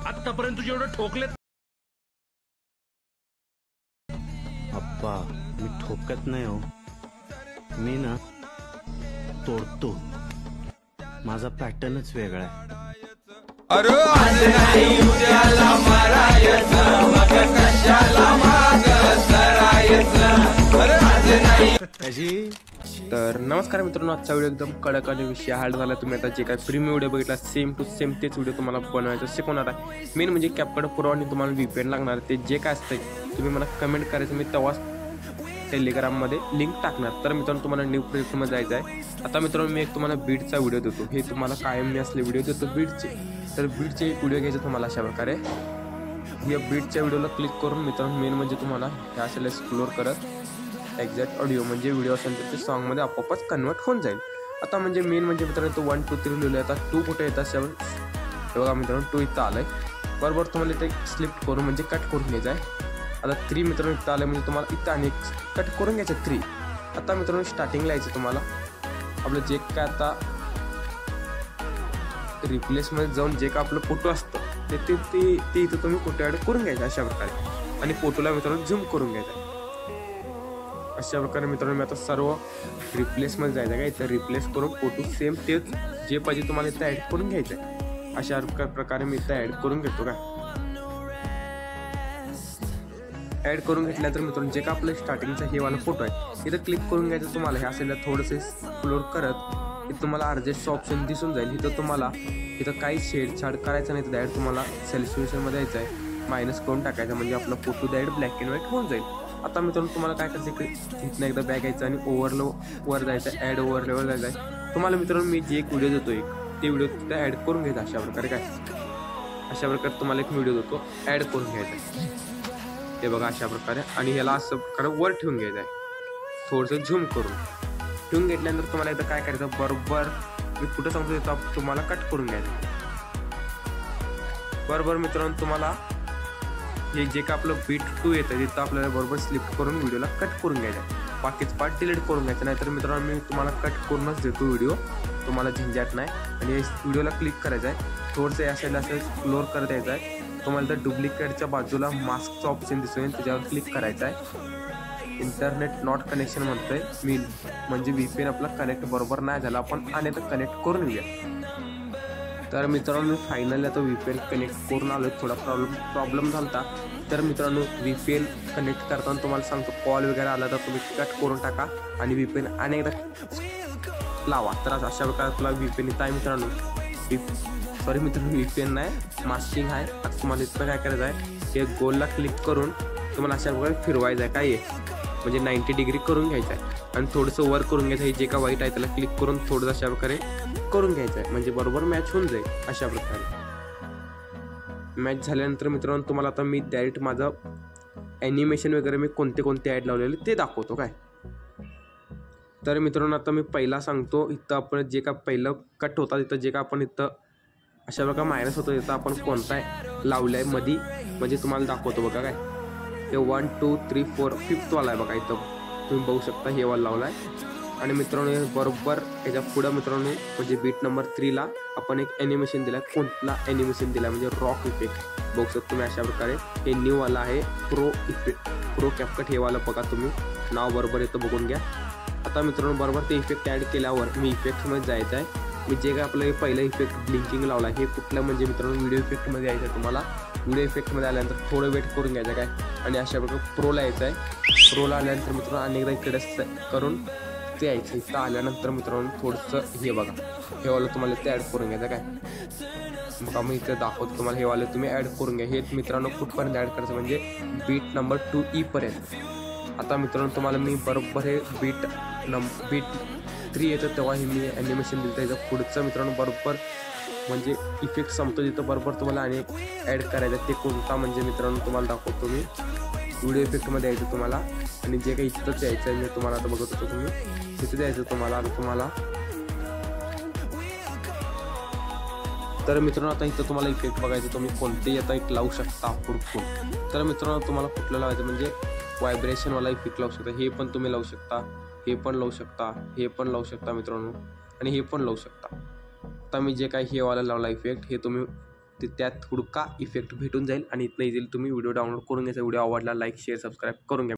आतापर्यंत तुझे एवढं ठोकलेत अप्पा, मी ठोकत नाही हो, मी ना तोडतो. माझा पॅटर्नच वेगळा आहे. अरे आज नाही उद्याला मारायचं, मग कशाला माग सरायचं. अरे आज नाही. तर नमस्कार मित्रांनो, आजचा व्हिडिओ एकदम कडक आणि विषय हार्ड झाला. तुम्ही आता जे काय प्रीमियम व्हिडिओ बघितला सेम टू सेम तेच व्हिडिओ तुम्हाला बनवायचं शिकवणार आहे. मेन म्हणजे कॅपकट पुरवा आणि तुम्हाला VPN लागणार ते जे काय असतं तुम्ही मला कमेंट करायचं, मी तेव्हाच टेलिग्राममध्ये लिंक टाकणार. तर मित्रांनो तुम्हाला न्यू प्रोजेक्टमध्ये जायचं आहे. आता मित्रांनो मी एक तुम्हाला बीटचा व्हिडिओ देतो, हे तुम्हाला कायम मी असले व्हिडिओ देतो बीटचे. तर बीटचे एक व्हिडिओ घ्यायचे तुम्हाला अशा प्रकारे. या बीटच्या व्हिडिओला क्लिक करून मित्रांनो मेन म्हणजे तुम्हाला हे असेल एक्सप्लोर करत एक्झॅक्ट ऑडिओ म्हणजे व्हिडिओ असेल तर ते सॉन्गमध्ये आपोआपच कन्वर्ट होऊन जाईल. आता म्हणजे मेन म्हणजे मित्रांनो तो 1 2 3 लिहिलं आहे. आता 2 कुठे येतात हे बघा मित्रांनो, 2 इथं आलं आहे बरोबर. तुम्हाला इथे स्लिप करून म्हणजे कट करून घ्यायचं आहे. आता 3 मित्रांनो इथं आलं म्हणजे तुम्हाला इथं आणि कट करून घ्यायचं 3. आता मित्रांनो स्टार्टिंगला यायचं तुम्हाला आपलं जे काय आता रिप्लेसमध्ये जाऊन जे काय आपलं फोटो असतं ते इथं तुम्ही फोटो ॲड करून घ्यायचं अशा प्रकारे. आणि फोटोला मित्रांनो झूम करून घ्यायचं अशा प्रकारे. मित्रांनो मी आता सर्व रिप्लेसमध्ये जायचं काय, इथं रिप्लेस करून फोटो सेम तेच जे पाहिजे तुम्हाला इथं ॲड करून घ्यायचं आहे. अशा प्रकारे मी इथं ॲड करून घेतो काय. ॲड करून घेतल्यानंतर मित्रांनो जे का आपलं स्टार्टिंगचा हे वाला फोटो आहे इथं क्लिक करून घ्यायचं तुम्हाला. हे असेल थोडंसं एक्सप्लोर करत इथं तुम्हाला अर्जेस्टचं ऑप्शन दिसून जाईल. इथं तुम्हाला इथं काही छेडछाड करायचं नाही, तर डायरेक्ट तुम्हाला सेल्युशनमध्ये यायचं आहे, मायनस करून टाकायचं म्हणजे आपला photo direct black and white होऊन जाईल. आता मित्रांनो तुम्हाला काय करायचं, इथनं एकदा बॅक यायचं आणि वर जायचं, ॲड ओव्हरलेवर जायचं आहे तुम्हाला. मित्रांनो मी जे एक व्हिडिओ देतो ते व्हिडिओ तिथं ॲड करून घ्यायचा अशा प्रकारे. काय अशा प्रकारे तुम्हाला एक व्हिडिओ देतो ॲड करून घ्यायचा ते बघा अशा प्रकारे. आणि ह्याला असं प्रकारे वर ठेवून घ्यायचं आहे, थोडंसं झूम करून ठेवून घेतल्यानंतर तुम्हाला एकदा काय करायचं, बरोबर मी कुठं सांगतो तिथं तुम्हाला कट करून घ्यायचं बरोबर. मित्रांनो तुम्हाला हे जे का आपलं बीट 2 येतं तिथं आपल्याला बरोबर स्लिप करून व्हिडिओला कट करून घ्यायचं, बाकीच पार्ट डिलीट करून घ्यायचं. नाहीतर मित्रांनो मी तुम्हाला कट करूनच देतो व्हिडिओ, तुम्हाला झंझाट नाही. आणि व्हिडिओला क्लिक करायचं आहे, थोडंसं या साईडला असं एक्सप्लोर करत यायचं आहे. तुम्हाला तर डुप्लिकेटच्या बाजूला मास्कचं ऑप्शन दिसून त्याच्यावर क्लिक करायचं आहे. इंटरनेट नॉट कनेक्शन म्हणतोय मी, म्हणजे VPN आपला कनेक्ट बरोबर नाही झाला, आपण आणि तर कनेक्ट करून घेऊया. तर मित्रांनो मी फायनली आता VPN कनेक्ट करून आलो. थोडा प्रॉब्लेम झाला होता. तर मित्रांनो VPN कनेक्ट करताना तुम्हाला सांगतो कॉल वगैरे आला तर तुम्ही कट करून टाका आणि VPN अनेकदा लावा. तर अशा प्रकारे तुला VPN इथं आहे मित्रांनो. सॉरी मित्रांनो VPN नाही, मास्किंग आहे. आता तुम्हाला इथं काय करायचं आहे, हे गोलला क्लिक करून तुम्हाला अशा प्रकारे फिरवायचं आहे काय, म्हणजे 90 डिग्री करून घ्यायचं आहे आणि थोडंसं वर करून घ्यायचं आहे. जे का वाईट आहे त्याला क्लिक करून थोडंसं अशा प्रकारे करून घ्यायचं आहे, म्हणजे बरोबर मॅच होऊन जाईल. अशा प्रकारे मॅच झाल्यानंतर मित्रांनो तुम्हाला आता मी डायरेक्ट माझं ॲनिमेशन वगैरे मी कोणते ॲड लावलेले ते दाखवतो काय. तर मित्रांनो आता मी पहिला सांगतो, इथं आपण जे का पहिलं कट होता तिथं जे का आपण इथं अशा प्रकारे मायनस होतं तिथं आपण कोणता लावलं आहे मधी, म्हणजे तुम्हाला दाखवतो बघा काय. हे 1 2 3 4 5th वाला आहे बघा, इथं तुम्ही बघू शकता हे वाला लावला आहे. आणि मित्रांनो बरोबर याच्या पुढं मित्रांनो म्हणजे बीट नंबर 3 ला आपण एक ॲनिमेशन दिला. कोणता ॲनिमेशन दिला म्हणजे रॉक इफेक्ट बघू शकतो तुम्ही अशा प्रकारे. हे न्यू वाला आहे प्रो कॅपकट हे वाला बघा, तुम्ही नाव बरोबर येतं बघून घ्या. आता मित्रांनो बरोबर ते इफेक्ट ॲड केल्यावर मी इफेक्टमध्ये जायचं आहे. मी जे काय आपलं पहिलं इफेक्ट ब्लिंकिंग लावला हे कुठलं म्हणजे मित्रांनो व्हिडिओ इफेक्टमध्ये यायचं आहे तुम्हाला. व्हिडिओ इफेक्टमध्ये आल्यानंतर थोडं वेट करून घ्यायचं काय आणि अशा प्रकारे प्रोला यायचं आहे. प्रोला आल्यानंतर मित्रांनो अनेकदा इकडे करून ते यायचं. इथं आल्यानंतर मित्रांनो थोडंसं हे बघा हे वालं तुम्हाला ते ॲड करून घ्यायचं काय. मग आम्ही इथं दाखवतो तुम्हाला हे वाले तुम्ही ॲड करून घ्या. हे मित्रांनो कुठपर्यंत ॲड करायचं म्हणजे बीट नंबर 2E पर्यंत. आता मित्रांनो तुम्हाला मी बरोबर हे बीट 3 येतं तेव्हा हे मी ॲनिमेशन दिलं. त्याचं पुढचं मित्रांनो बरोबर म्हणजे इफेक्ट संपतो तिथं बरोबर तुम्हाला आणि ॲड करायचं ते कोणता म्हणजे मित्रांनो तुम्हाला दाखवतो मी. व्हिडिओ इफेक्टमध्ये यायचं तुम्हाला आणि जे काही इथंच यायचं आहे मी तुम्हाला आता बघत होतो तुम्ही तिथं द्यायचं तुम्हाला. आता तुम्हाला तर मित्रांनो आता इथं तुम्हाला इफेक्ट बघायचं, तुम्ही कोणतेही आता एक लावू शकता पुढकून. तर मित्रांनो तुम्हाला कुठलं लावायचं म्हणजे व्हायब्रेशनवाला इफेक्ट लावू शकता, हे पण तुम्ही लावू शकता, हे पण लावू शकता, हे पण लावू शकता मित्रांनो. आणि हे पण लावू शकता. आता मी जे काही हे वाला लावला इफेक्ट, हे तुम्ही त्यात हुडका इफेक्ट भेटून जाईल आणि इथनं इझिली तुम्ही व्हिडिओ डाउनलोड करून घ्यायचा. व्हिडिओ आवडला लाईक शेअर सबस्क्राईब करून घ्या.